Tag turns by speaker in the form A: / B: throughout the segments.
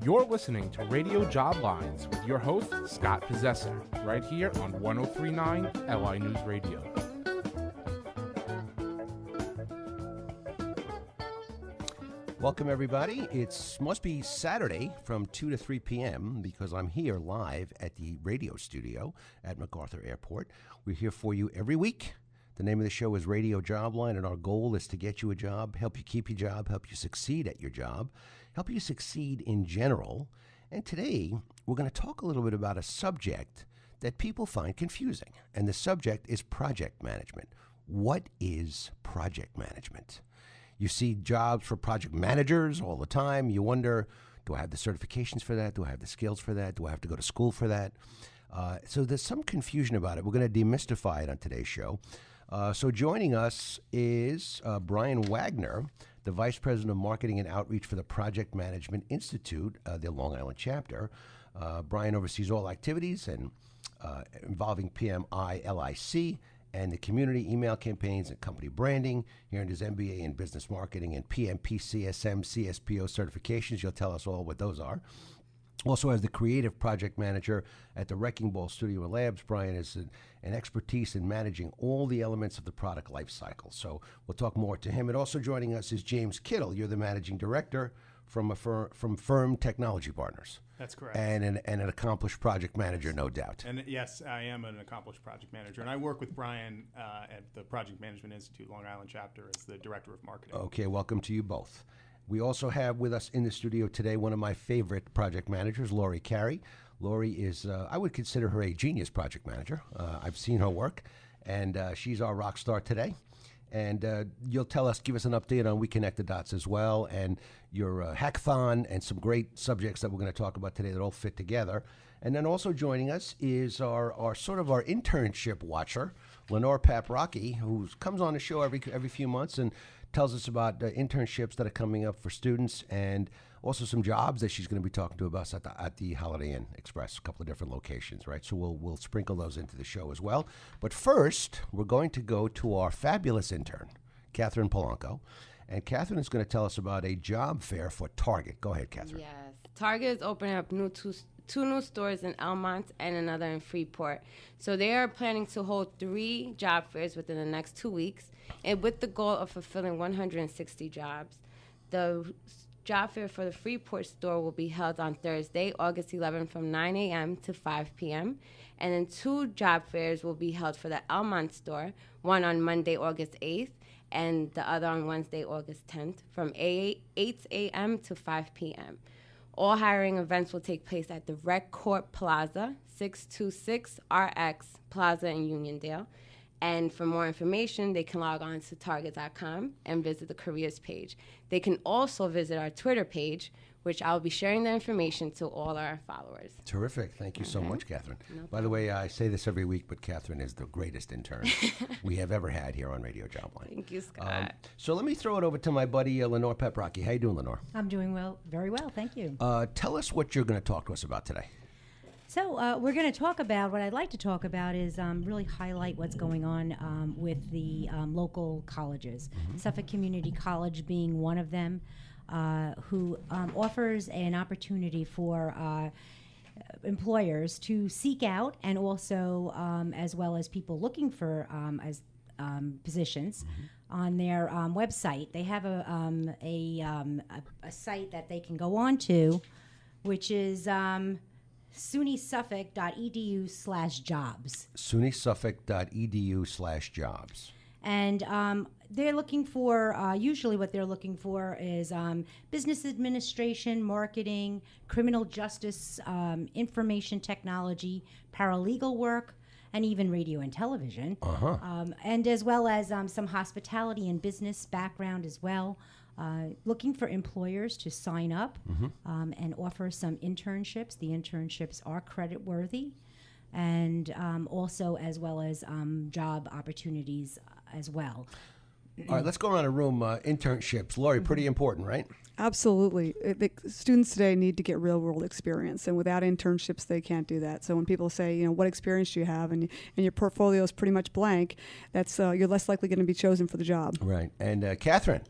A: You're listening to Radio Joblines with your host, Scott Possessor, right here on 103.9 LI News Radio.
B: Welcome, everybody. It must be Saturday from 2 to 3 p.m. because I'm here live at the radio studio at MacArthur Airport. We're here for you every week. The name of the show is Radio Jobline, and our goal is to get you a job, help you keep your job, help you succeed at your job, help you succeed in general. And today, we're going to talk a little bit about a subject that people find confusing, and the subject is project management. What is project management? You see jobs for project managers all the time. You wonder, do I have the certifications for that? Do I have the skills for that? Do I have to go to school for that? So there's some confusion about it. We're going to demystify it on today's show. So joining us is Brian Wagner, the Vice President of Marketing and Outreach for the Project Management Institute, the Long Island chapter. Brian oversees all activities and involving PMI LIC and the community email campaigns and company branding. He earned his MBA in Business Marketing and PMP-CSM CSPO certifications. You'll tell us all what those are. Also, as the creative project manager at the Wrecking Ball Studio and Labs, Brian is an expertise in managing all the elements of the product life cycle. So we'll talk more to him. And also joining us is James Kittle. You're the managing director from Firm Technology Partners.
C: That's correct.
B: And an accomplished project manager, no doubt.
C: And yes, I am an accomplished project manager. And I work with Brian at the Project Management Institute Long Island chapter as the director of marketing.
B: Okay, welcome to you both. We also have with us in the studio today one of my favorite project managers, Lori Carey. Lori is, I would consider her a genius project manager. I've seen her work, and she's our rock star today. And you'll give us an update on We Connect the Dots as well, and your hackathon, and some great subjects that we're going to talk about today that all fit together. And then also joining us is our internship watcher, Lenore Paprocki, who comes on the show every few months and tells us about internships that are coming up for students, and also some jobs that she's going to be talking to us at the Holiday Inn Express, a couple of different locations, right? So we'll sprinkle those into the show as well. But first, we're going to go to our fabulous intern, Catherine Polanco. And Catherine is going to tell us about a job fair for Target. Go ahead, Catherine.
D: Yes. Target is opening up two new stores in Elmont and another in Freeport. So they are planning to hold 3 job fairs within the next 2 weeks, and with the goal of fulfilling 160 jobs. The job fair for the Freeport store will be held on Thursday, August 11th from 9 a.m. to 5 p.m. And then 2 job fairs will be held for the Elmont store, one on Monday, August 8th, and the other on Wednesday, August 10th, from 8 a.m. to 5 p.m. All hiring events will take place at the Rec Court Plaza, 626 RX Plaza in Uniondale. And for more information, they can log on to Target.com and visit the careers page. They can also visit our Twitter page, which I'll be sharing the information to all our followers.
B: Terrific. Thank you so much, Catherine. By the way, I say this every week, but Catherine is the greatest intern we have ever had here on Radio Jobline.
D: Thank you, Scott.
B: So let me throw it over to my buddy, Lenore Paprocki. How you doing, Lenore?
E: I'm doing well, very well, thank you.
B: Tell us what you're going to talk to us about today.
E: So we're going to talk about, what I'd like to talk about is really highlight what's going on with the local colleges. Suffolk Community College being one of them, who offers an opportunity for employers to seek out, and also as well as people looking for positions on their website. They have a site that they can go on to, which is sunysuffolk.edu/jobs.
B: sunysuffolk.edu/jobs.
E: And they're looking for, usually what they're looking for is business administration, marketing, criminal justice, information technology, paralegal work, and even radio and television. And as well as some hospitality and business background as well. Looking for employers to sign up and offer some internships. The internships are credit worthy, and also as well as job opportunities as well.
B: All right, let's go around the room. Internships. Lori, pretty important, right?
F: Absolutely. The students today need to get real-world experience, and without internships, they can't do that. So when people say, what experience do you have, and your portfolio is pretty much blank, that's you're less likely going to be chosen for the job.
B: Right. And Catherine,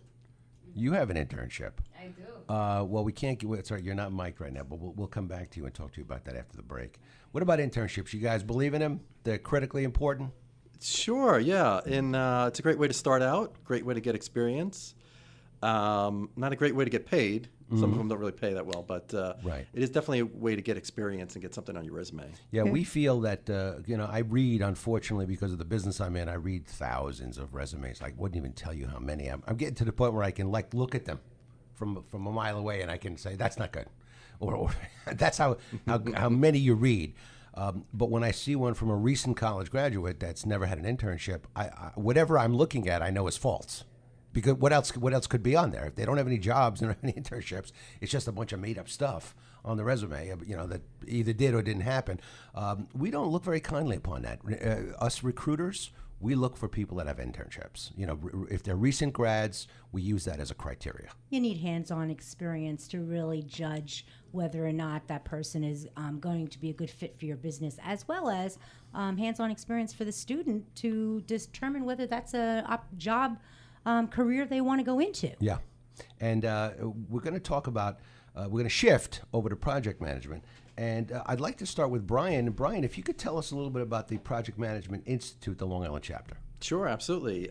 B: you have an internship.
D: I I do.
B: Well, we can't get. Sorry, you're not mic'd right now, but we'll come back to you and talk to you about that after the break. What about internships? You guys believe in them? They're critically important.
G: Sure, yeah. And it's a great way to start out, great way to get experience. Not a great way to get paid. Some of them don't really pay that well, but
B: Right.
G: it is definitely a way to get experience and get something on your resume.
B: Yeah, we feel that, I read, unfortunately, because of the business I'm in, I read thousands of resumes. I wouldn't even tell you how many. I'm getting to the point where I can, look at them from a mile away, and I can say, that's not good. Or that's how many you read. But when I see one from a recent college graduate that's never had an internship, I whatever I'm looking at, I know is false. Because what else could be on there? If they don't have any jobs and don't have any internships, it's just a bunch of made up stuff on the resume, that either did or didn't happen. We don't look very kindly upon that. Us recruiters, we look for people that have internships. If they're recent grads, we use that as a criteria.
E: You need hands-on experience to really judge whether or not that person is going to be a good fit for your business, as well as hands-on experience for the student to determine whether that's a job career they want to go into.
B: Yeah. And we're going to talk about, we're going to shift over to project management. And I'd like to start with Brian. And Brian, if you could tell us a little bit about the Project Management Institute, the Long Island chapter.
G: Sure, absolutely.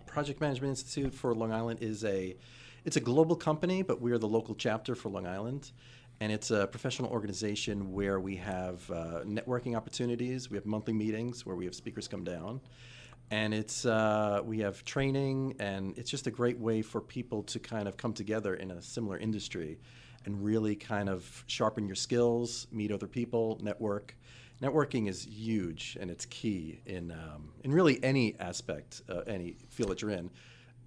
G: Project Management Institute for Long Island it's a global company, but we're the local chapter for Long Island. And it's a professional organization where we have networking opportunities. We have monthly meetings where we have speakers come down. And we have training, and it's just a great way for people to kind of come together in a similar industry and really kind of sharpen your skills, meet other people, network. Networking is huge, and it's key in really any aspect, any field that you're in.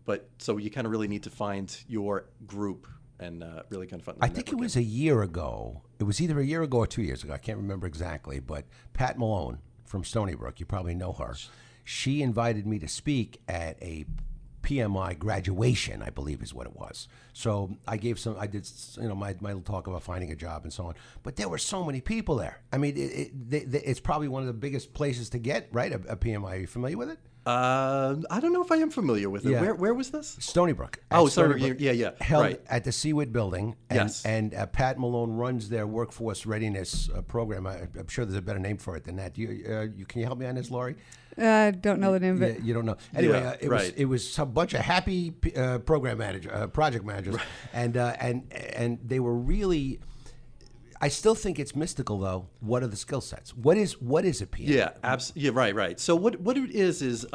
G: But so you kind of really need to find your group and really kind of find.
B: I think it was a year ago. It was either a year ago or 2 years ago. I can't remember exactly. But Pat Malone from Stony Brook, you probably know her. She invited me to speak at a PMI graduation, I believe is what it was. So I did my little talk about finding a job and so on. But there were so many people there. I mean, it's probably one of the biggest places to get, right? A PMI. Are you familiar with it?
G: I don't know if I am familiar with it.
B: Yeah.
G: Where was this?
B: Stony Brook.
G: Oh, Stony Brook. Yeah.
B: Held
G: Right.
B: at the Seaward Building. And,
G: Yes.
B: And Pat Malone runs their workforce readiness program. I'm sure there's a better name for it than that. Can you help me on this, Laurie?
F: I don't know the name of it.
B: Yeah, you don't know. Anyway,
G: Yeah,
B: it was some bunch of happy project managers, right. and they were really. I still think it's mystical, though. What are the skill sets? What is a PM?
G: Yeah, absolutely. Yeah, right. So what it is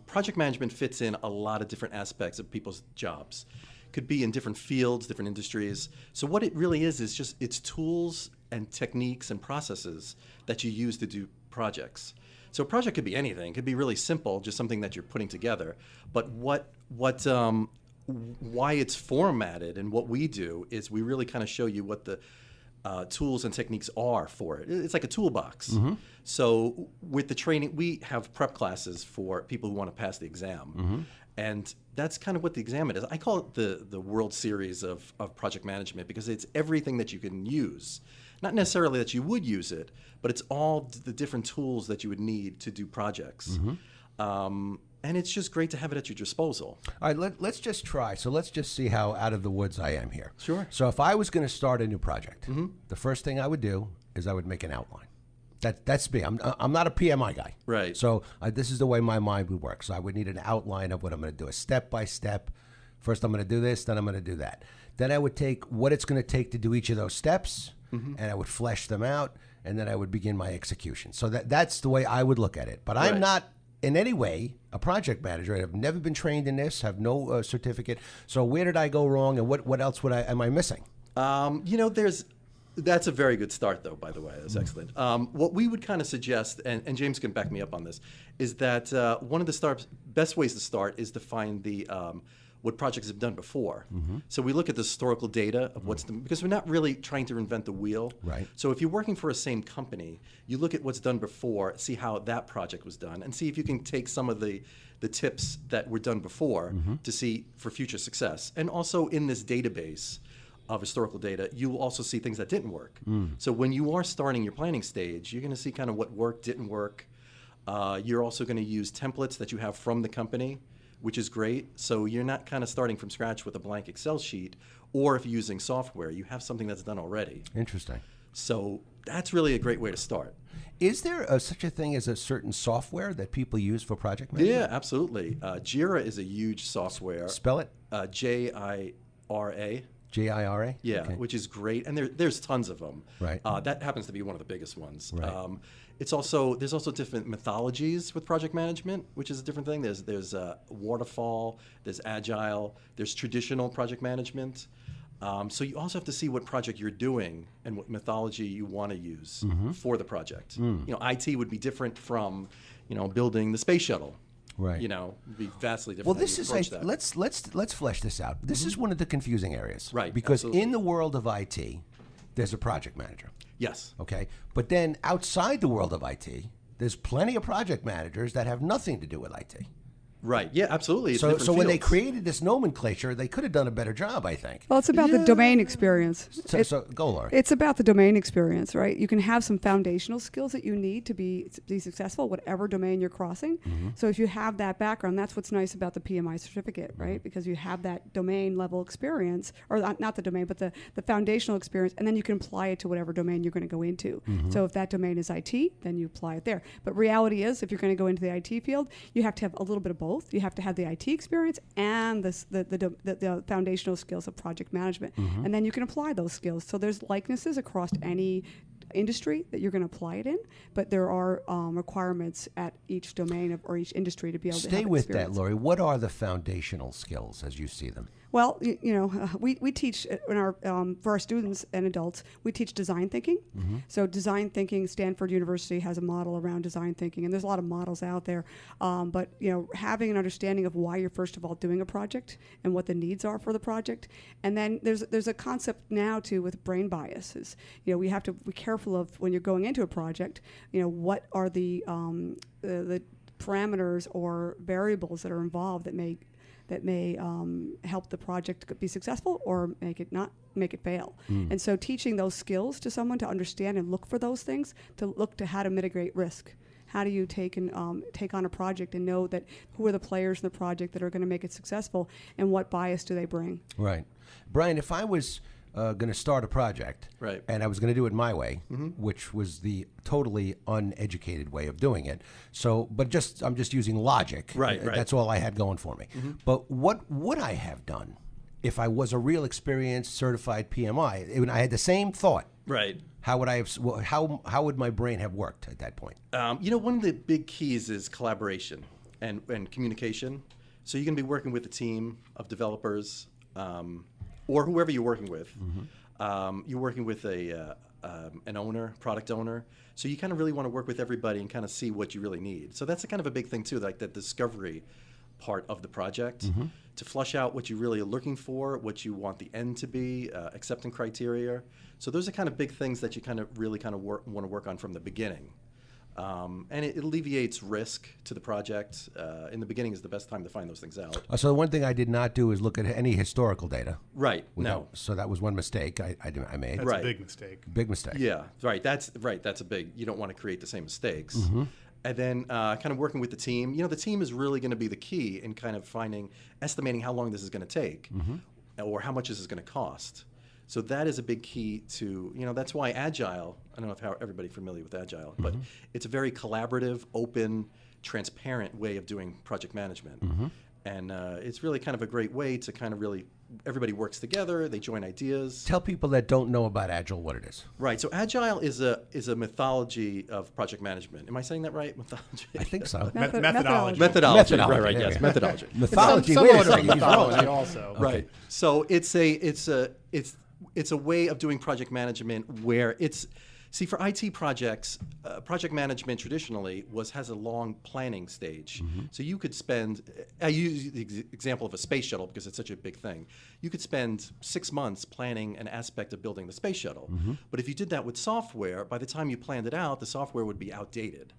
G: project management fits in a lot of different aspects of people's jobs. Could be in different fields, different industries. So what it really is just it's tools and techniques and processes that you use to do projects. So a project could be anything. It could be really simple, just something that you're putting together. But why it's formatted and what we do is we really kind of show you what the tools and techniques are for it. It's like a toolbox. Mm-hmm. So with the training, we have prep classes for people who want to pass the exam. Mm-hmm. And that's kind of what the exam is. I call it the World Series of project management because it's everything that you can use. Not necessarily that you would use it, but it's all the different tools that you would need to do projects. Mm-hmm. And it's just great to have it at your disposal.
B: All right, let's just try. So let's just see how out of the woods I am here.
G: Sure.
B: So if I was going to start a new project, the first thing I would do is I would make an outline. That's me. I'm not a PMI guy.
G: Right.
B: So this is the way my mind would work. So I would need an outline of what I'm going to do, a step by step. First I'm going to do this, then I'm going to do that. Then I would take what it's going to take to do each of those steps, and I would flesh them out, and then I would begin my execution. So that's the way I would look at it. But I'm not in any way a project manager. I've never been trained in this, have no certificate. So where did I go wrong, and what else am I missing?
G: That's a very good start, though, by the way. That's excellent. What we would kind of suggest, and James can back me up on this, is that one of the best ways to start is to find what projects have done before. Mm-hmm. So we look at the historical data of what's done, because we're not really trying to reinvent the wheel.
B: Right.
G: So if you're working for a same company, you look at what's done before, see how that project was done, and see if you can take some of the tips that were done before to see for future success. And also in this database of historical data, you will also see things that didn't work. So when you are starting your planning stage, you're going to see kind of what worked, didn't work. You're also going to use templates that you have from the company which is great. So you're not kind of starting from scratch with a blank Excel sheet, or if you're using software, you have something that's done already.
B: Interesting.
G: So that's really a great way to start.
B: Is there such a thing as a certain software that people use for project management?
G: Yeah, absolutely. Jira is a huge software.
B: Spell it.
G: Jira.
B: Jira?
G: Yeah,
B: Okay.
G: which is great, and there's tons of them.
B: Right.
G: That happens to be one of the biggest ones.
B: Right.
G: There's also different methodologies with project management, which is a different thing. There's waterfall, there's agile, there's traditional project management. So you also have to see what project you're doing and what methodology you want to use for the project. You know, IT would be different from, building the space shuttle.
B: Right.
G: It'd be vastly different.
B: Well,
G: how
B: this
G: you
B: is
G: approach that.
B: let's flesh this out. This is one of the confusing areas,
G: Right,
B: Because
G: absolutely.
B: in the world of IT, there's a project manager,
G: Yes.
B: okay? But then outside the world of IT, there's plenty of project managers that have nothing to do with IT.
G: Right. Yeah, absolutely. It's
B: So
G: different
B: when they
G: fields.
B: created this nomenclature, they could have done a better job, I think.
F: Well, it's about the domain experience.
B: So go, Laura.
F: It's about the domain experience, right? You can have some foundational skills that you need to be successful, whatever domain you're crossing. So if you have that background, that's what's nice about the PMI certificate, right? Because you have that domain level experience, or not the domain, but the foundational experience, and then you can apply it to whatever domain you're going to go into. So if that domain is IT, then you apply it there. But reality is, if you're going to go into the IT field, you have to have a little bit of both. You have to have the IT experience and the foundational skills of project management. And then you can apply those skills. So there's likenesses across any industry that you're going to apply it in, but there are requirements at each domain or each industry to be able to
B: Stay
F: have
B: with
F: experience.
B: that, Lori. What are the foundational skills as you see them?
F: Well, we teach in our for our students and adults, we teach design thinking. So design thinking, Stanford University has a model around design thinking, and there's a lot of models out there. But having an understanding of why you're first of all doing a project and what the needs are for the project, and then there's a concept now too with brain biases. We have to be careful of when you're going into a project. What are the parameters or variables that are involved that may help the project be successful or make it fail. And so teaching those skills to someone to understand and look for those things, to look to how to mitigate risk. How do you take on a project and know that who are the players in the project that are going to make it successful, and what bias do they bring?
B: Right. Brian, if I was going to start a project,
G: Right.
B: and I was going to do it my way, which was the totally uneducated way of doing it. So, but I'm just using logic.
G: Right.
B: That's all I had going for me. But what would I have done if I was a real experienced certified PMI? I had the same thought.
G: Right.
B: How would I have? How would my brain have worked at that point?
G: One of the big keys is collaboration and communication. So you're going to be working with a team of developers or whoever you're working with. You're working with an owner, product owner. So you kind of really want to work with everybody and kind of see what you really need. So that's a kind of a big thing too, like the discovery part of the project, to flush out what you really are looking for, what you want the end to be, acceptance criteria. So those are kind of big things that you kind of really kind of want to work on from the beginning. And it alleviates risk to the project. In the beginning is the best time to find those things out.
B: So the one thing I did not do is look at any historical data.
G: Right. No.
B: So that was one mistake I made.
C: That's
G: Right.
C: a big mistake.
B: Big mistake.
G: Yeah. Right. That's a big. You don't want to create the same mistakes. And then kind of working with the team. The team is really going to be the key in kind of estimating how long this is going to take, or how much this is going to cost. So that is a big key to, that's why Agile, I don't know if everybody's familiar with Agile, but it's a very collaborative, open, transparent way of doing project management. And it's really kind of a great way to kind of really, everybody works together, they join ideas.
B: Tell people that don't know about Agile what it is.
G: Right, so Agile is a mythology of project management. Am I saying that right? Mythology?
B: I think so.
C: Methodology.
G: Methodology,
B: Methodology,
G: right,
B: there
G: yes,
B: you go.
G: methodology.
B: Mythology.
C: Some
B: Wait a
C: order of
B: second. He's
C: mythology
B: wrong.
C: also.
G: Right. So it's a way of doing project management where for IT projects, project management traditionally has a long planning stage. So you could I use the example of a space shuttle because it's such a big thing. You could spend 6 months planning an aspect of building the space shuttle. But if you did that with software, by the time you planned it out, the software would be outdated.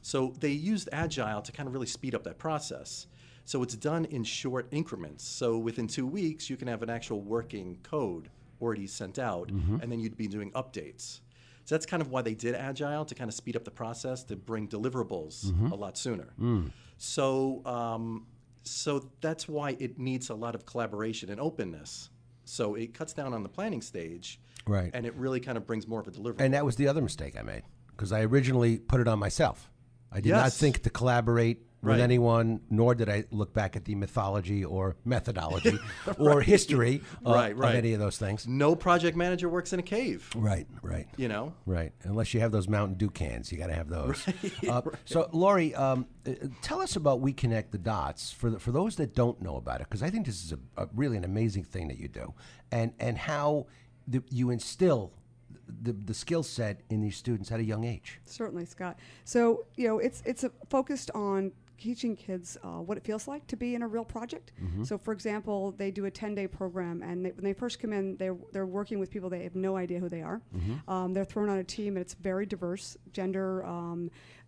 G: So they used Agile to kind of really speed up that process. So it's done in short increments. So within 2 weeks, you can have an actual working code already sent out, and then you'd be doing updates. So that's kind of why they did Agile, to kind of speed up the process, to bring deliverables a lot sooner. So So that's why it needs a lot of collaboration and openness. So it cuts down on the planning stage,
B: Right.
G: and it really kind of brings more of a delivery.
B: And that was the other mistake I made, because I originally put it on myself. I did not
G: Yes.
B: think to collaborate with
G: Right.
B: anyone, nor did I look back at the mythology or methodology or history of any of those things.
G: No project manager works in a cave,
B: Right, right.
G: you know?
B: Right, unless you have those Mountain Dew cans, you got to have those. So, Lori, tell us about We Connect the Dots for those that don't know about it, because I think this is a really an amazing thing that you do, and how you instill the skill set in these students at a young age.
F: Certainly, Scott. So it's focused on teaching kids what it feels like to be in a real project. So, for example, they do a 10-day program, and when they first come in, they're working with people they have no idea who they are. They're thrown on a team, and it's very diverse. Gender,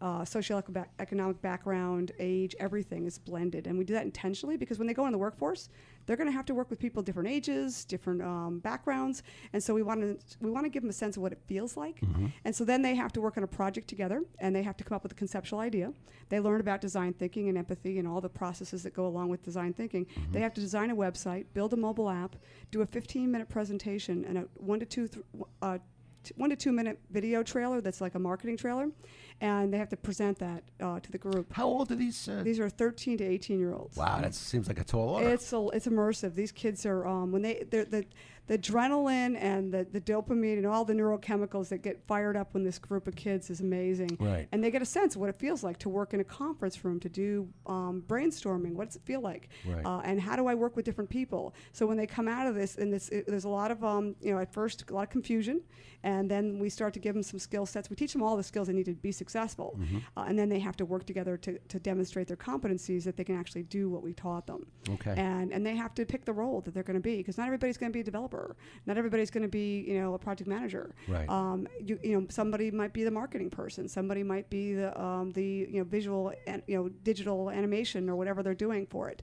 F: socioeconomic background, age, everything is blended. And we do that intentionally because when they go in the workforce, they're going to have to work with people different ages, different backgrounds, and so we want to give them a sense of what it feels like. And so then they have to work on a project together, and they have to come up with a conceptual idea. They learn about design thinking and empathy and all the processes that go along with design thinking. They have to design a website, build a mobile app, do a 15-minute presentation, and a 1 to 2 minute video trailer that's like a marketing trailer, and they have to present that to the group.
B: How old are these?
F: These are 13 to 18-year-olds.
B: Wow, that seems like a tall order.
F: It's immersive. These kids are when the adrenaline and the dopamine and all the neurochemicals that get fired up when this group of kids is amazing.
B: Right.
F: And they get a sense of what it feels like to work in a conference room, to do brainstorming. What does it feel like?
B: Right.
F: And how do I work with different people? So when they come out of this, and there's a lot of at first a lot of confusion, and then we start to give them some skill sets. We teach them all the skills they need to be successful, and then they have to work together to demonstrate their competencies that they can actually do what we taught them.
B: Okay.
F: And they have to pick the role that they're going to be, because not everybody's going to be a developer. Not everybody's going to be, a project manager.
B: Right.
F: Somebody might be the marketing person. Somebody might be the visual and digital animation or whatever they're doing for it.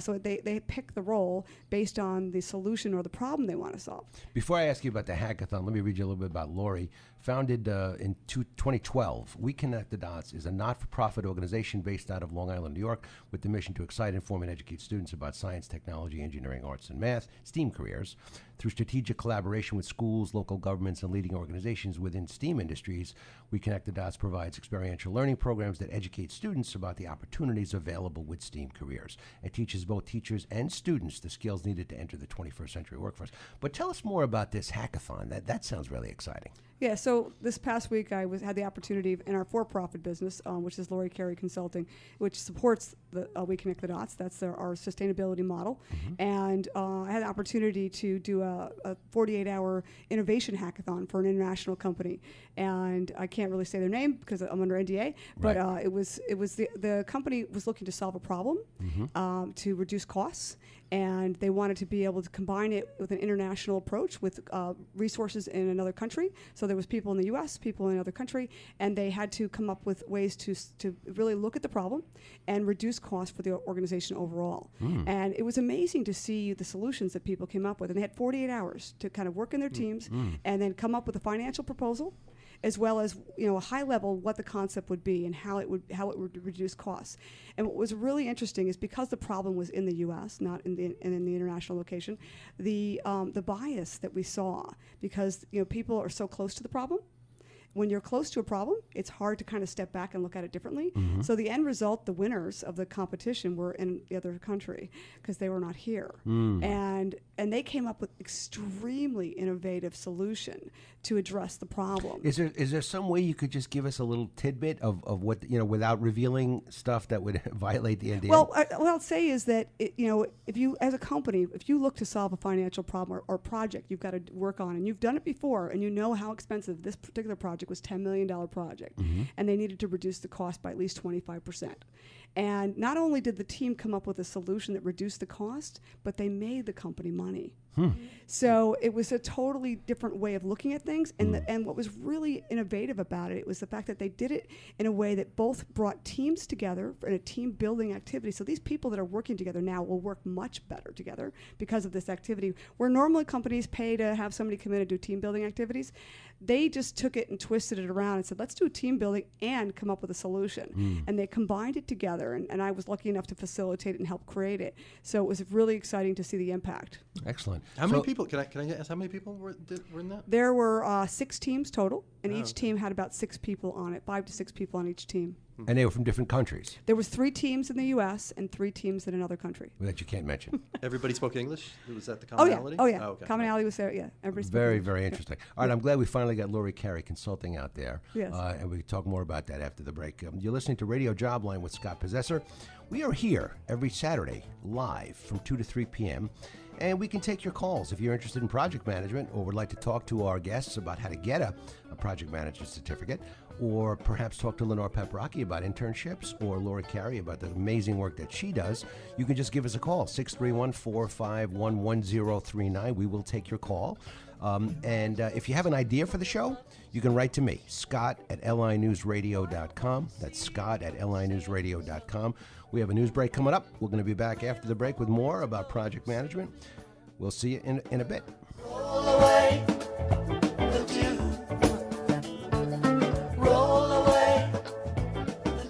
F: So they pick the role based on the solution or the problem they want to solve.
B: Before I ask you about the hackathon, let me read you a little bit about Lori. Founded in 2012, We Connect the Dots is a not-for-profit organization based out of Long Island, New York, with the mission to excite, inform, and educate students about science, technology, engineering, arts, and math, STEAM careers. Through strategic collaboration with schools, local governments, and leading organizations within STEAM industries, We Connect the Dots provides experiential learning programs that educate students about the opportunities available with STEAM careers. It teaches both teachers and students the skills needed to enter the 21st century workforce. But tell us more about this hackathon. That sounds really exciting.
F: Yeah, so this past week I had the opportunity in our for-profit business, which is Lori Carey Consulting, which supports the We Connect the Dots. That's our sustainability model. And I had the opportunity to do a 48-hour innovation hackathon for an international company. And I can't really say their name because I'm under NDA, but it was the company was looking to solve a problem, to reduce costs. And they wanted to be able to combine it with an international approach with resources in another country. So there was people in the U.S., people in another country, and they had to come up with ways to really look at the problem and reduce costs for the organization overall. And it was amazing to see the solutions that people came up with. And they had 48 hours to kind of work in their teams and then come up with a financial proposal, as well as a high level what the concept would be and how it would reduce costs. And what was really interesting is because the problem was in the U.S., not in the international location, the bias that we saw, because people are so close to the problem. When you're close to a problem, it's hard to kind of step back and look at it differently. So the end result, the winners of the competition were in the other country because they were not here. And they came up with extremely innovative solution to address the problem.
B: Is there some way you could just give us a little tidbit of what, without revealing stuff that would violate the NDA?
F: Well, what I'll say is that, if you, as a company, if you look to solve a financial problem or project you've got to work on, and you've done it before, and you know how expensive this particular project was, $10 million project, and they needed to reduce the cost by at least 25%. And not only did the team come up with a solution that reduced the cost, but they made the company money. So it was a totally different way of looking at things. And what was really innovative about it was the fact that they did it in a way that both brought teams together in a team building activity. So these people that are working together now will work much better together because of this activity. Where normally companies pay to have somebody come in and do team building activities, they just took it and twisted it around and said, let's do team building and come up with a solution. And they combined it together, and I was lucky enough to facilitate it and help create it. So it was really exciting to see the impact.
B: Excellent.
G: How many people? Can I ask how many people were in that?
F: There were 6 teams total, and each team had about 6 people on it, 5 to 6 people on each team.
B: And they were from different countries
F: There was 3 teams in the U.S. and 3 teams in another country.
B: that you can't mention.
G: Everybody spoke English. Was that the
F: Oh yeah,
G: commonality?
F: oh yeah.
G: okay.
F: Commonality was there. Yeah, everybody spoke
B: Very,
F: English.
B: very interesting. All right, I'm glad we finally got Lori Carey Consulting out there.
F: Yes.
B: And we can talk more about that after the break. You're listening to Radio Jobline with Scott Possessor. We are here every Saturday live from 2 to 3 p.m. And we can take your calls if you're interested in project management or would like to talk to our guests about how to get a project manager certificate, or perhaps talk to Lenore Paprocki about internships, or Lori Carey about the amazing work that she does. You can just give us a call, 631-451-1039. We will take your call. And if you have an idea for the show, you can write to me, scott@linewsradio.com. That's scott@linewsradio.com. We have a news break coming up. We're going to be back after the break with more about project management. We'll see you in a bit.
H: Roll away the dew. Roll away the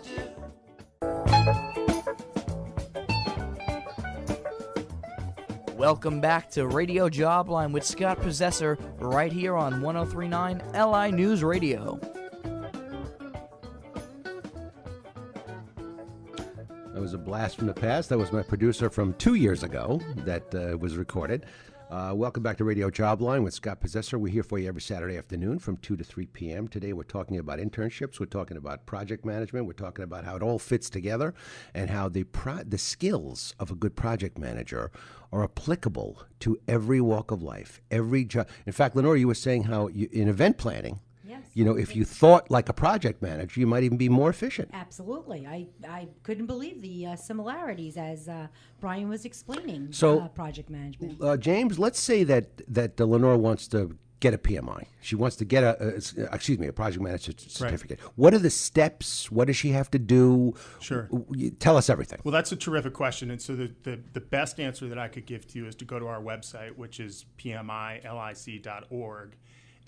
H: dew.
I: Welcome back to Radio Jobline with Scott Possessor right here on 1039 LI News Radio.
B: That was a blast from the past. That was my producer from 2 years ago that was recorded. Welcome back to Radio Jobline with Scott Possessor. We're here for you every Saturday afternoon from 2 to 3 p.m. Today we're talking about internships. We're talking about project management. We're talking about how it all fits together and how the skills of a good project manager are applicable to every walk of life, every job. In fact, Lenore, you were saying how in event planning,
E: Yes.
B: if you thought like a project manager, you might even be more efficient.
E: Absolutely. I couldn't believe the similarities as Brian was explaining
B: So,
E: project management.
B: James, let's say that Lenore wants to get a PMI. She wants to get a project manager certificate. Right. What are the steps? What does she have to do?
C: Sure.
B: Tell us everything.
C: Well, that's a terrific question. And so the best answer that I could give to you is to go to our website, which is pmilic.org.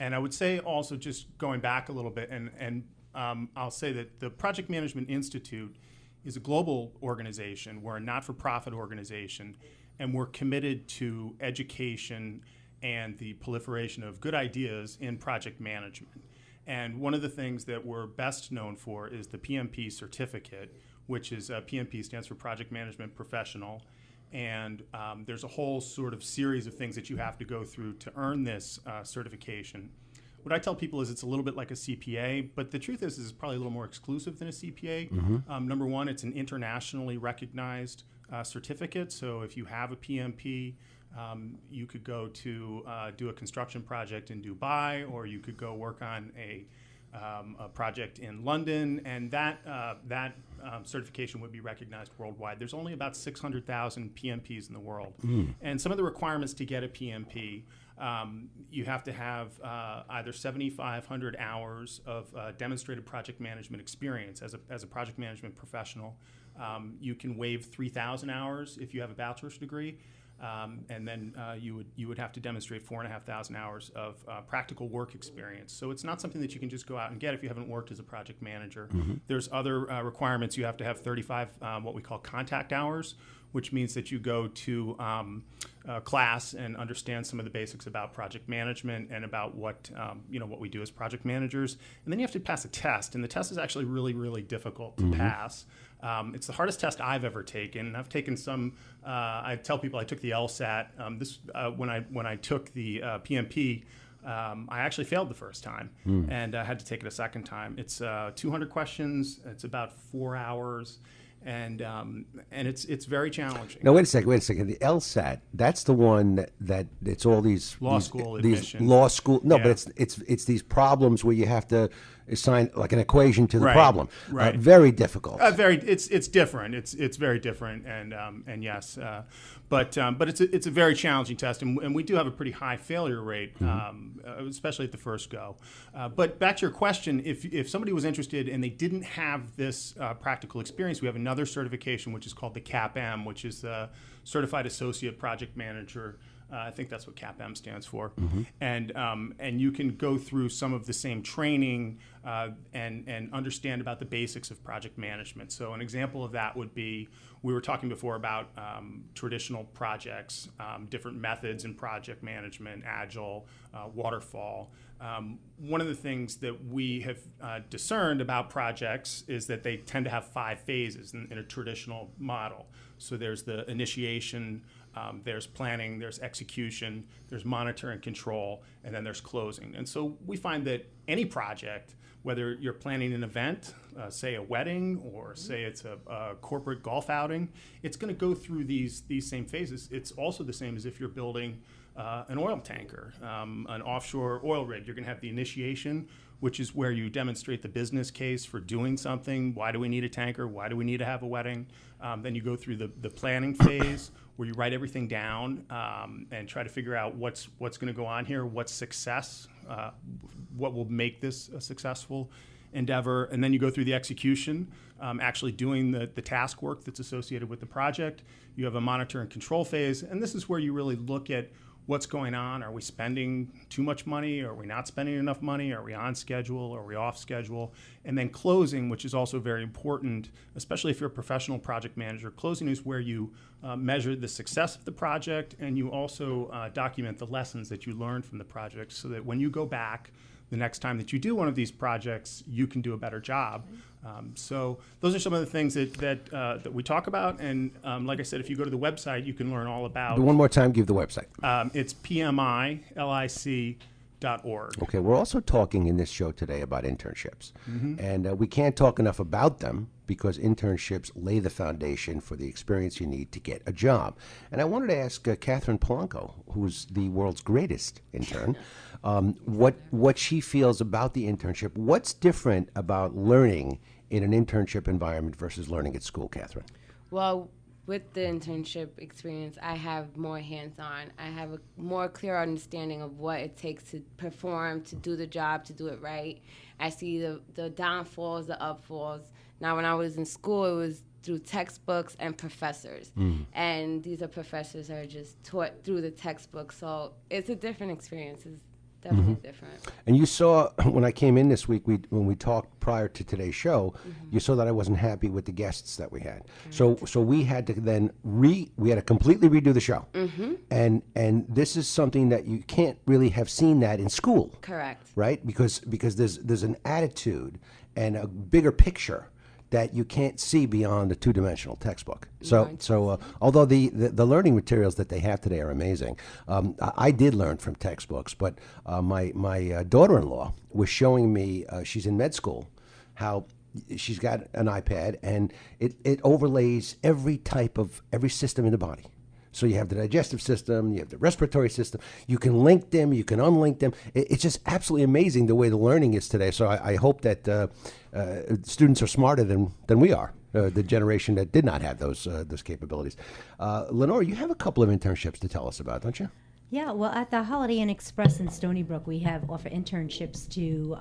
C: And I would say also, just going back a little bit, and I'll say that the Project Management Institute is a global organization. We're a not-for-profit organization, and we're committed to education and the proliferation of good ideas in project management. And one of the things that we're best known for is the PMP certificate, which is PMP stands for Project Management Professional. And there's a whole sort of series of things that you have to go through to earn this certification. What I tell people is it's a little bit like a CPA, but the truth is it's probably a little more exclusive than a CPA.
B: Mm-hmm.
C: Number one, it's an internationally recognized certificate. So if you have a PMP, you could go to do a construction project in Dubai, or you could go work on a project in London, and that certification would be recognized worldwide. There's only about 600,000 PMPs in the world. And some of the requirements to get a PMP, you have to have either 7,500 hours of demonstrated project management experience as a project management professional. You can waive 3,000 hours if you have a bachelor's degree. And then you would have to demonstrate 4,500 hours of practical work experience. So it's not something that you can just go out and get if you haven't worked as a project manager. There's other requirements. You have to have 35 what we call contact hours, which means that you go to class and understand some of the basics about project management and about what what we do as project managers. And then you have to pass a test, and the test is actually really, really difficult to pass. It's the hardest test I've ever taken. I've taken some. I tell people I took the LSAT. When I took the PMP, I actually failed the first time, and I had to take it a second time. It's 200 questions. It's about 4 hours. And it's very challenging.
B: Now wait a second. The LSAT, that's the one that it's all these
C: law school admission.
B: These law school. No,
C: Yeah.
B: but it's these problems where you have to assign like an equation to the
C: Right,
B: problem.
C: right.
B: Very difficult.
C: It's different. It's very different, and yes, but it's a very challenging test, and we do have a pretty high failure rate, especially at the first go. But back to your question, if somebody was interested and they didn't have this practical experience, we have another certification which is called the CAPM, which is the Certified Associate Project Manager. I think that's what CAPM stands for, and you can go through some of the same training and understand about the basics of project management. So an example of that would be, we were talking before about traditional projects, different methods in project management, agile, waterfall. One of the things that we have discerned about projects is that they tend to have 5 phases in a traditional model. So there's the initiation, there's planning, there's execution, there's monitor and control, and then there's closing. And so we find that any project, whether you're planning an event, say a wedding, or say it's a corporate golf outing, it's going to go through these same phases. It's also the same as if you're building an oil tanker, an offshore oil rig. You're going to have the initiation, which is where you demonstrate the business case for doing something. Why do we need a tanker? Why do we need to have a wedding? Then you go through the planning phase, where you write everything down and try to figure out what's going to go on here, what's success, what will make this a successful endeavor. And then you go through the execution, actually doing the task work that's associated with the project. You have a monitor and control phase, and this is where you really look at what's going on. Are we spending too much money? Are we not spending enough money? Are we on schedule? Are we off schedule? And then closing, which is also very important, especially if you're a professional project manager. Closing is where you measure the success of the project, and you also document the lessons that you learned from the project, so that when you go back the next time that you do one of these projects, you can do a better job. So those are some of the things that we talk about. And like I said, if you go to the website, you can learn all about.
B: One more time, give the website.
C: It's pmilic.org.
B: Okay, we're also talking in this show today about internships. And we can't talk enough about them because internships lay the foundation for the experience you need to get a job. And I wanted to ask Catherine Polanco, who's the world's greatest intern, what she feels about the internship. What's different about learning in an internship environment versus learning at school, Catherine?
D: Well, with the internship experience, I have more hands-on. I have a more clear understanding of what it takes to perform, to do the job, to do it right. I see the downfalls, the upfalls. Now, when I was in school, it was through textbooks and professors. And these are professors that are just taught through the textbook. So it's a different experience. It's definitely different.
B: And you saw, when I came in this week, when we talked prior to today's show, you saw that I wasn't happy with the guests that we had. So we had to then we had to completely redo the show. And this is something that you can't really have seen that in school.
D: Correct.
B: Right? Because there's an attitude and a bigger picture that you can't see beyond the two-dimensional textbook. So although the learning materials that they have today are amazing, I did learn from textbooks, but my daughter-in-law was showing me, she's in med school, how she's got an iPad, and it overlays every system in the body. So you have the digestive system, you have the respiratory system. You can link them, you can unlink them. It's just absolutely amazing the way the learning is today. So I hope that students are smarter than we are, the generation that did not have those capabilities. Lenore, you have a couple of internships to tell us about, don't you?
E: Yeah, well, at the Holiday Inn Express in Stony Brook, we offer internships to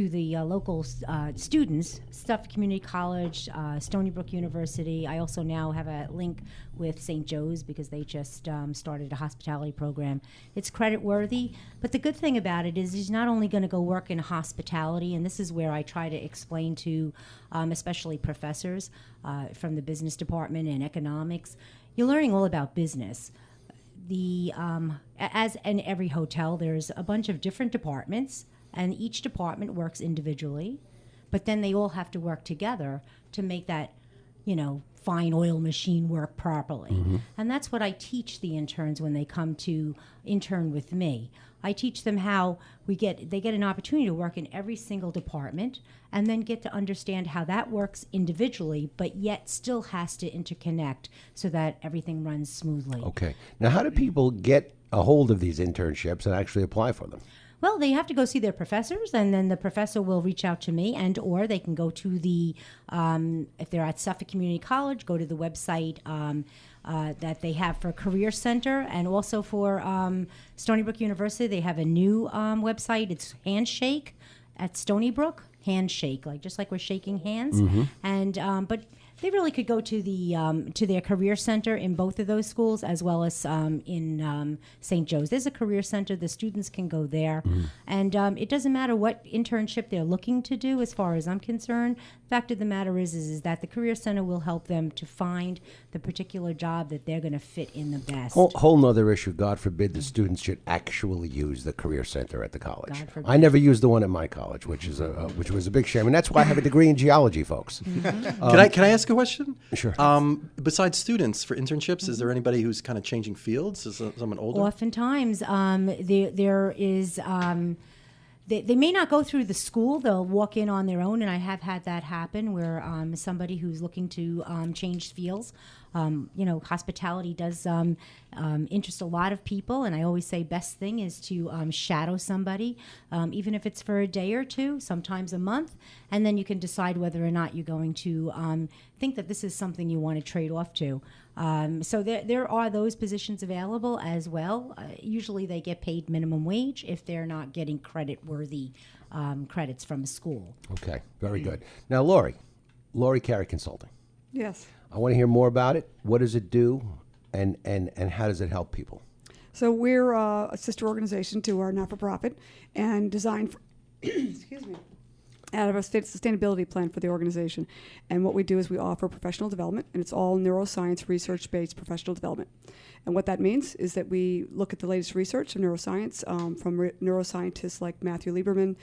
E: the local students, Stuff Community College, Stony Brook University. I also now have a link with St. Joe's because they just started a hospitality program. It's credit worthy, but the good thing about it is he's not only going to go work in hospitality, and this is where I try to explain to especially professors from the business department and economics, you're learning all about business. As in every hotel, there's a bunch of different departments, and each department works individually, but then they all have to work together to make that, fine oil machine work properly. And that's what I teach the interns when they come to intern with me. I teach them how they get an opportunity to work in every single department and then get to understand how that works individually, but yet still has to interconnect so that everything runs smoothly.
B: Okay. Now, how do people get a hold of these internships and actually apply for them?
E: Well, they have to go see their professors, and then the professor will reach out to me, and or they can go to the, if they're at Suffolk Community College, go to the website that they have for Career Center, and also for Stony Brook University, they have a new website. It's Handshake at Stony Brook. Handshake, just like we're shaking hands, and but they really could go to the to their career center in both of those schools, as well as in St. Joe's. There's a career center. The students can go there, and it doesn't matter what internship they're looking to do. As far as I'm concerned, the fact of the matter is that the career center will help them to find the particular job that they're going to fit in the best.
B: Whole nother issue. God forbid the students should actually use the career center at the college.
E: God forbid.
B: I never used the one at my college, which was a big shame, and that's why I have a degree in geology, folks.
G: Can I ask a question?
B: Sure.
G: Besides students, for internships, is there anybody who's kind of changing fields? Is someone older?
E: Oftentimes, there is. They may not go through the school. They'll walk in on their own, and I have had that happen where somebody who's looking to change fields. Hospitality does interest a lot of people, and I always say best thing is to shadow somebody, even if it's for a day or two, sometimes a month, and then you can decide whether or not you're going to think that this is something you want to trade off to. So there are those positions available as well. Usually they get paid minimum wage if they're not getting credit-worthy credits from a school.
B: Okay, very good. Now, Lori Carey Consulting.
F: Yes.
B: I want to hear more about it. What does it do, and how does it help people?
F: So we're a sister organization to our not-for-profit and designed for, excuse me, out of a sustainability plan for the organization. And what we do is we offer professional development, and it's all neuroscience research-based professional development. And what that means is that we look at the latest research of neuroscience from neuroscientists like Matthew Lieberman,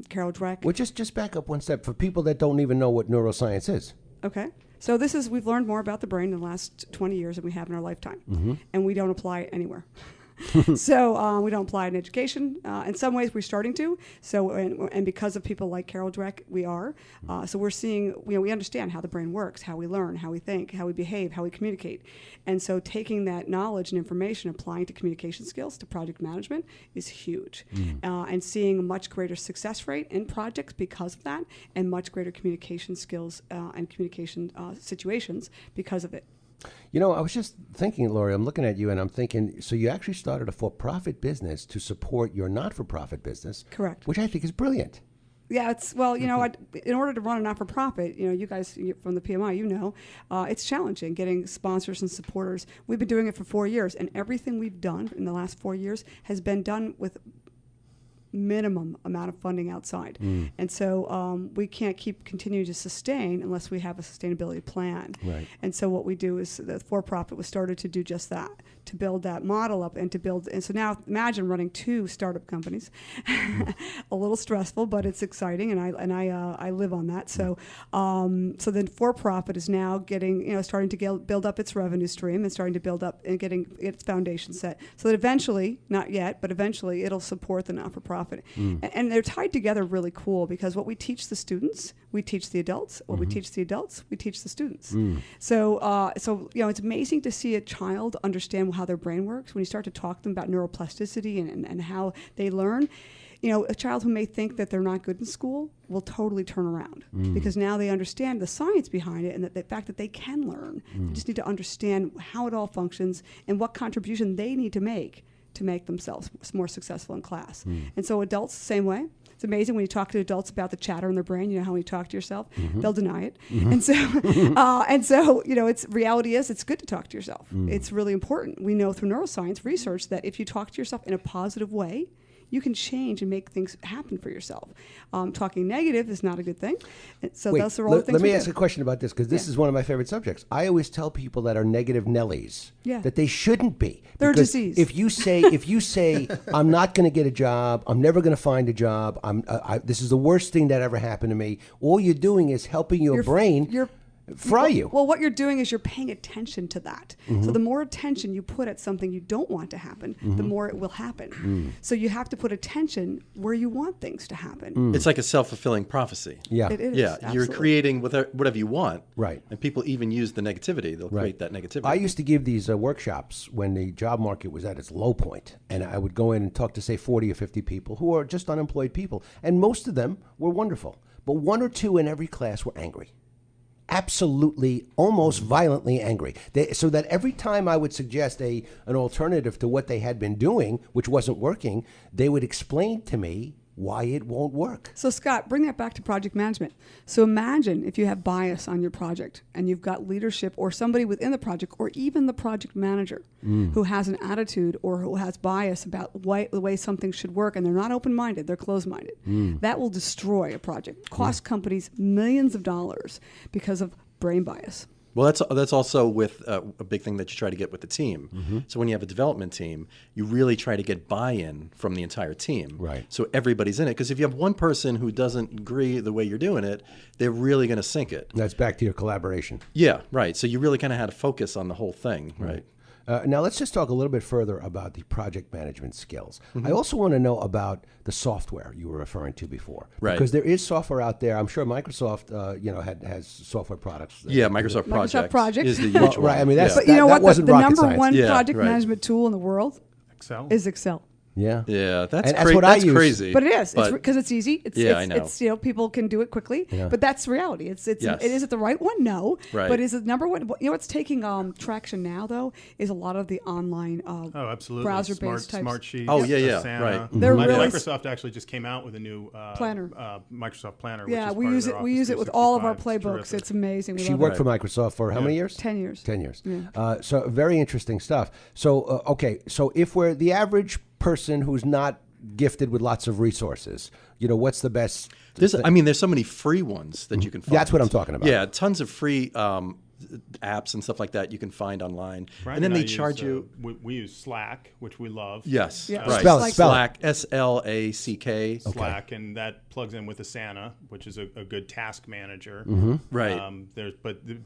F: Carol Dweck.
B: Well, just back up one step for people that don't even know what neuroscience is.
F: Okay. So we've learned more about the brain in the last 20 years than we have in our lifetime. And we don't apply it anywhere. So we don't apply it in education. In some ways, we're starting to. So and because of people like Carol Dweck, we are. So we're seeing, we understand how the brain works, how we learn, how we think, how we behave, how we communicate. And so taking that knowledge and information, applying to communication skills, to project management is huge. And seeing a much greater success rate in projects because of that, and much greater communication skills and communication situations because of it.
B: I was just thinking, Lori, I'm looking at you and I'm thinking, so you actually started a for-profit business to support your not-for-profit business.
F: Correct.
B: Which I think is brilliant.
F: Yeah, in order to run a not-for-profit, you guys from the PMI, it's challenging getting sponsors and supporters. We've been doing it for 4 years, and everything we've done in the last 4 years has been done with minimum amount of funding outside. And so we can't continue to sustain unless we have a sustainability plan.
B: Right.
F: And so what we do is the for-profit was started to do just that, to build that model up and to build. And so now imagine running 2 startup companies. A little stressful, but it's exciting, and I live on that. So so then for-profit is now getting, starting to build up its revenue stream and starting to build up and getting its foundation set, so that eventually, not yet, but eventually it'll support the not-for-profit. And they're tied together really cool, because what we teach the students, we teach the adults. What we teach the adults, we teach the students. So it's amazing to see a child understand how their brain works when you start to talk to them about neuroplasticity and how they learn. A child who may think that they're not good in school will totally turn around, because now they understand the science behind it, and that the fact that they can learn. They just need to understand how it all functions and what contribution they need to make themselves more successful in class. And so adults, same way. It's amazing when you talk to adults about the chatter in their brain. You know how when you talk to yourself, they'll deny it. And so, it's reality is it's good to talk to yourself. It's really important. We know through neuroscience research that if you talk to yourself in a positive way, you can change and make things happen for yourself. Talking negative is not a good thing. So those are all the things.
B: Let me ask a question about this, because this is one of my favorite subjects. I always tell people that are negative Nellies that they shouldn't be.
F: They're a disease.
B: If you say I'm not going to get a job, I'm never going to find a job, this is the worst thing that ever happened to me, all you're doing is helping your brain. fry you.
F: Well, what you're doing is you're paying attention to that. So the more attention you put at something you don't want to happen, the more it will happen. So you have to put attention where you want things to happen.
G: It's like a self-fulfilling prophecy.
B: Yeah.
F: It is.
G: Yeah, you're
F: absolutely.
G: creating whatever you want.
B: Right.
G: And people even use the negativity. They'll create that negativity.
B: I used to give these workshops when the job market was at its low point, and I would go in and talk to, say, 40 or 50 people who are just unemployed people, and most of them were wonderful, but one or two in every class were angry. Absolutely, almost violently angry. So that every time I would suggest an alternative to what they had been doing, which wasn't working, they would explain to me why it won't work.
F: So Scott, bring that back to project management. So imagine if you have bias on your project and you've got leadership or somebody within the project or even the project manager who has an attitude or who has bias about the way something should work, and they're not open-minded, they're closed-minded. That will destroy a project, cost companies millions of dollars because of brain bias.
G: Well, that's also with a big thing that you try to get with the team. So when you have a development team, you really try to get buy-in from the entire team.
B: Right.
G: So everybody's in it. Because if you have one person who doesn't agree the way you're doing it, they're really going to sink it.
B: That's back to your collaboration.
G: Yeah, right. So you really kind of had to focus on the whole thing, right?
B: Now, let's just talk a little bit further about the project management skills. I also want to know about the software you were referring to before.
G: Right.
B: Because there is software out there. I'm sure Microsoft, has software products.
G: Yeah, Microsoft Project is the huge
B: Well,
G: one.
B: right. I mean, that's,
F: But
B: that,
F: you know
B: that
F: what?
B: wasn't
F: The
B: rocket
F: number
B: science.
F: one
G: Yeah,
F: project
G: right.
F: management tool in the world
C: Excel.
F: is Excel.
B: Yeah.
G: Yeah, that's
B: And that's what I
G: that's
B: use.
G: crazy.
F: But it is.
G: But-
F: It's because it's easy. It's,
G: Yeah,
F: it's,
G: I know.
F: It's, people can do it quickly.
B: Yeah.
F: But that's reality. It's
G: Yes.
F: Is it the right one? No.
G: Right.
F: But is it number one? You know what's taking traction now though is a lot of the online
C: Oh, absolutely.
F: browser-based types.
C: Smart Sheets.
G: Oh, yeah,
C: Asana.
G: right.
F: They're really
C: Microsoft actually just came out with a new
F: Planner.
C: Microsoft Planner.
F: Yeah,
C: which is
F: we
C: part
F: use
C: of
F: it.
C: their
F: We
C: Office
F: use it with all of our
C: 365.
F: playbooks.
C: Terrific.
F: It's amazing. We
B: She
F: love
B: worked
F: it.
B: for Microsoft for how many years?
F: 10 years.
B: 10 years.
F: Yeah.
B: So very interesting stuff. So, okay, so if we're the average person who's not gifted with lots of resources, what's the best?
G: there's so many free ones that you can find.
B: That's what I'm talking about.
G: Yeah, tons of free apps and stuff like that you can find online.
C: Brian
G: and then
C: I
G: they
C: use,
G: charge you.
C: We use Slack, which we love.
G: Yes,
F: Yeah.
G: right.
B: Spell it.
G: Slack, SLACK.
C: Slack, and that plugs in with Asana, which is a good task manager.
G: Right.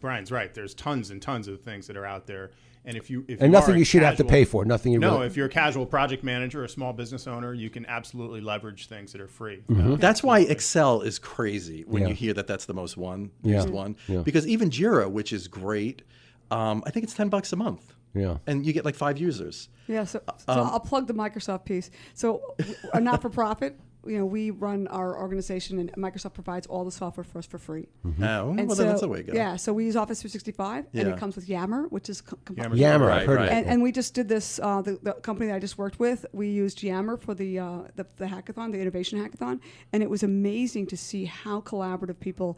C: Brian's right. There's tons and tons of things that are out there, and if
B: And nothing
C: are a
B: you should have to
C: casual-
B: pay for. Nothing you
C: No,
B: really.
C: if you're a casual project manager or a small business owner, you can absolutely leverage things that are free.
G: That's why Excel is crazy when
B: Yeah.
G: you hear that that's the most used
B: Yeah.
G: one.
B: Yeah.
G: Because even Jira, which is great, I think it's $10 a month.
B: Yeah.
G: And you get like 5 users.
F: Yeah, so I'll plug the Microsoft piece. So a not-for-profit, we run our organization, and Microsoft provides all the software for us for free.
G: Oh,
F: And
G: well,
F: so,
G: then that's the way to go.
F: Yeah, so we use Office 365, and
G: Yeah.
F: it comes with Yammer, which is
C: Yammer's
B: Yammer,
G: Right,
B: I've heard
G: right.
B: of it.
F: and we just did this. The company that I just worked with, we used Yammer for the hackathon, the innovation hackathon, and it was amazing to see how collaborative people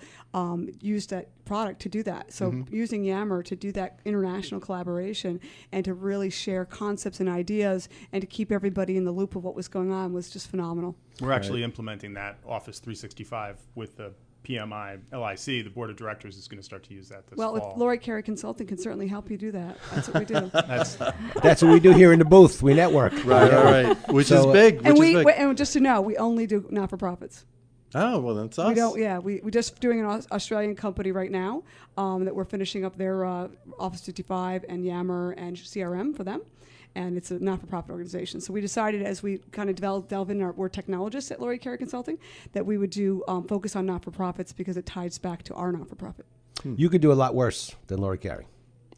F: used that product to do that. So using Yammer to do that international collaboration and to really share concepts and ideas and to keep everybody in the loop of what was going on was just phenomenal.
C: We're actually implementing that Office 365 with the PMI LIC. The board of directors is going to start to use that this
F: Well,
C: fall.
F: Laurie Carey Consulting can certainly help you do that. That's what we do.
B: That's what we do here in the booth. We network.
G: Right. Which is big.
F: And just to know, we only do not-for-profits.
G: Oh, well, that's us.
F: We don't. Yeah, we just doing an Australian company right now that we're finishing up their Office 55 and Yammer and CRM for them, and it's a not-for-profit organization. So we decided, as we kind of delve in, we're technologists at Laurie Carey Consulting, that we would do focus on not-for-profits because it ties back to our not-for-profit.
B: You could do a lot worse than Lori Carey.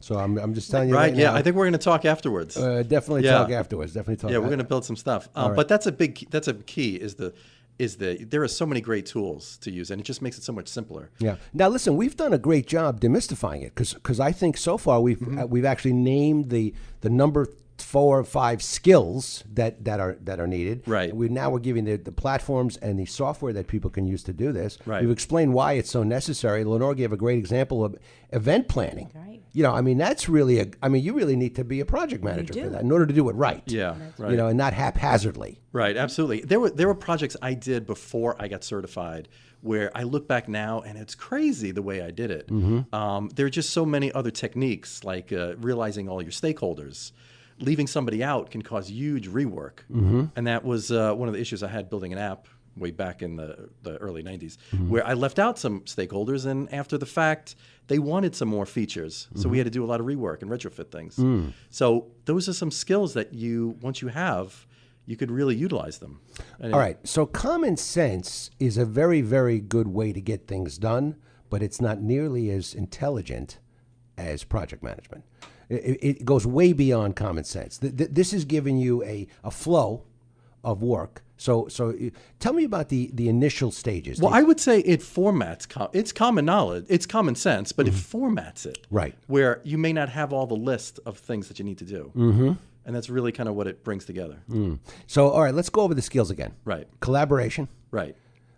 B: So I'm just telling you
G: Right,
B: right
G: yeah.
B: now.
G: I think we're going to talk afterwards.
B: Definitely
G: Yeah.
B: talk afterwards. Definitely talk.
G: Yeah, we're going to build some stuff.
B: right.
G: But that's a key there are so many great tools to use, and it just makes it so much simpler.
B: Yeah. Now, listen, we've done a great job demystifying it because I think so far we've actually named the number 4 or 5 skills that are needed.
G: Right.
B: We're giving the platforms and the software that people can use to do this.
G: Right.
B: We've explained why it's so necessary. Lenore gave a great example of event planning.
E: Right.
B: That's really you really need to be a project manager for that in order to do it right.
G: Yeah, right.
B: And not haphazardly.
G: Right, absolutely. There were projects I did before I got certified where I look back now and it's crazy the way I did it. There are just so many other techniques, like realizing all your stakeholders. Leaving somebody out can cause huge rework. And that was one of the issues I had building an app way back in the early 90s, where I left out some stakeholders, and after the fact, they wanted some more features. So we had to do a lot of rework and retrofit things. So those are some skills that once you have, you could really utilize them. And
B: All right. So common sense is a very, very good way to get things done, but it's not nearly as intelligent as project management. It goes way beyond common sense. This is giving you a flow of work. So tell me about the initial stages.
G: Well, I would say it formats. It's common knowledge. It's common sense, but it formats it.
B: Right.
G: Where you may not have all the list of things that you need to do. Mm-hmm. And that's really kind of what it brings together.
B: So, all right, let's go over the skills again.
G: Right.
B: Collaboration.
G: Right.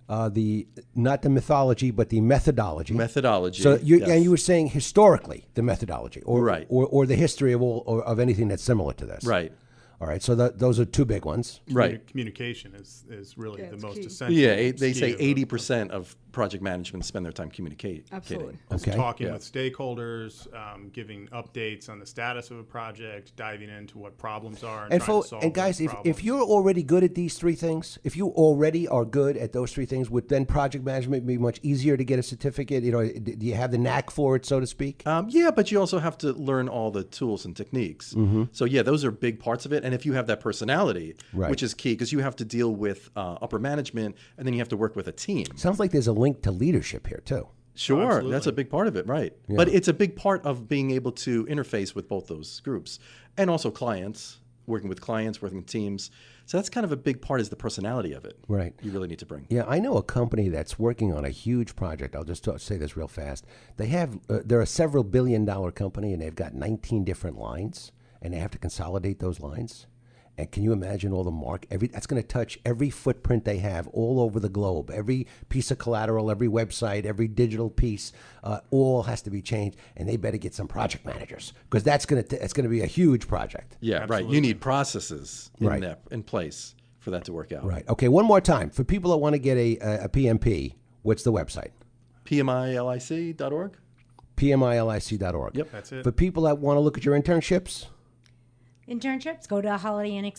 B: Not the mythology, but the methodology.
G: Methodology.
B: So
G: yes.
B: and you were saying historically the methodology, or
G: Right.
B: or the history of of anything that's similar to this.
G: Right.
B: All right. So those are two big ones.
G: Right.
C: Communication is really
F: Yeah,
C: the
F: it's
C: most
F: key.
C: essential.
G: Yeah, they say
C: skill of-
G: 80% of project management spend their time communicating.
F: Absolutely.
C: It's
B: Okay.
C: talking
G: Yeah.
C: with stakeholders, giving updates on the status of a project, diving into what problems are, and trying to solve
B: and guys,
C: those
B: if
C: problems.
B: you're already good at these three things, if you already are good at those three things, would then project management be much easier to get a certificate? You know, do you have the knack for it, so to speak?
G: Yeah, but you also have to learn all the tools and techniques. So yeah, those are big parts of it. And if you have that personality,
B: Right.
G: which is key, because you have to deal with upper management, and then you have to work with a team.
B: Sounds like there's a link to leadership here too.
G: Sure,
C: absolutely.
G: that's a big part of it, right? But it's a big part of being able to interface with both those groups, and also clients, working with clients, working with teams. So that's kind of a big part, is the personality of it.
B: Right.
G: You really need to bring.
B: Yeah, I know a company that's working on a huge project. I'll just say this real fast. They're a several billion-dollar company, and they've got 19 different lines, and they have to consolidate those lines. And can you imagine all the that's going to touch every footprint they have all over the globe, every piece of collateral, every website, every digital piece, all has to be changed. And they better get some project managers, because that's going to be a huge project.
G: Yeah, right.
C: Absolutely.
G: You need processes
B: Right.
G: in place for that to work out.
B: Right. Okay. One more time for people that want to get a PMP. What's the website?
G: PMILIC.org.
B: PMILIC.org.
G: Yep.
C: That's it.
B: For people that want to look at your internships.
E: Internships, go to Holiday Inn.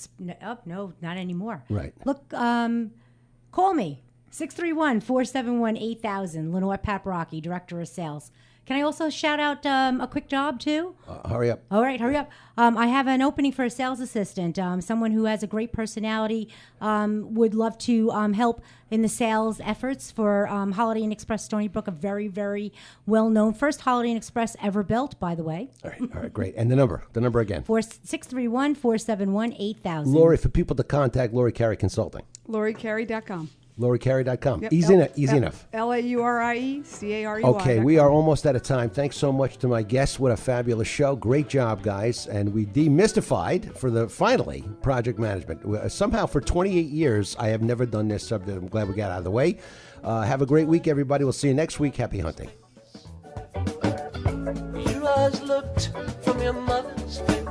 E: No, not anymore.
B: Right.
E: Look, call me 631-471-8000. Lenore Paparocki, Director of Sales. Can I also shout out a quick job too?
B: Hurry up.
E: All right, hurry up. I have an opening for a sales assistant, someone who has a great personality, would love to help in the sales efforts for Holiday Inn Express Stony Brook, a very, very well-known first Holiday Inn Express ever built, by the way.
B: All right, great. And the number again.
E: 631-471-8000.
B: Lori, for people to contact Lori Carey Consulting.
F: LoriCarey.com.
B: LoriCarey.com.
F: Yep.
B: Easy enough.
F: LaurieCarey.
B: Okay, we are almost out of time. Thanks so much to my guests. What a fabulous show. Great job, guys. And we demystified, finally, project management. Somehow, for 28 years, I have never done this subject. I'm glad we got out of the way. Have a great week, everybody. We'll see you next week. Happy hunting.
H: Your eyes looked from your mother's face.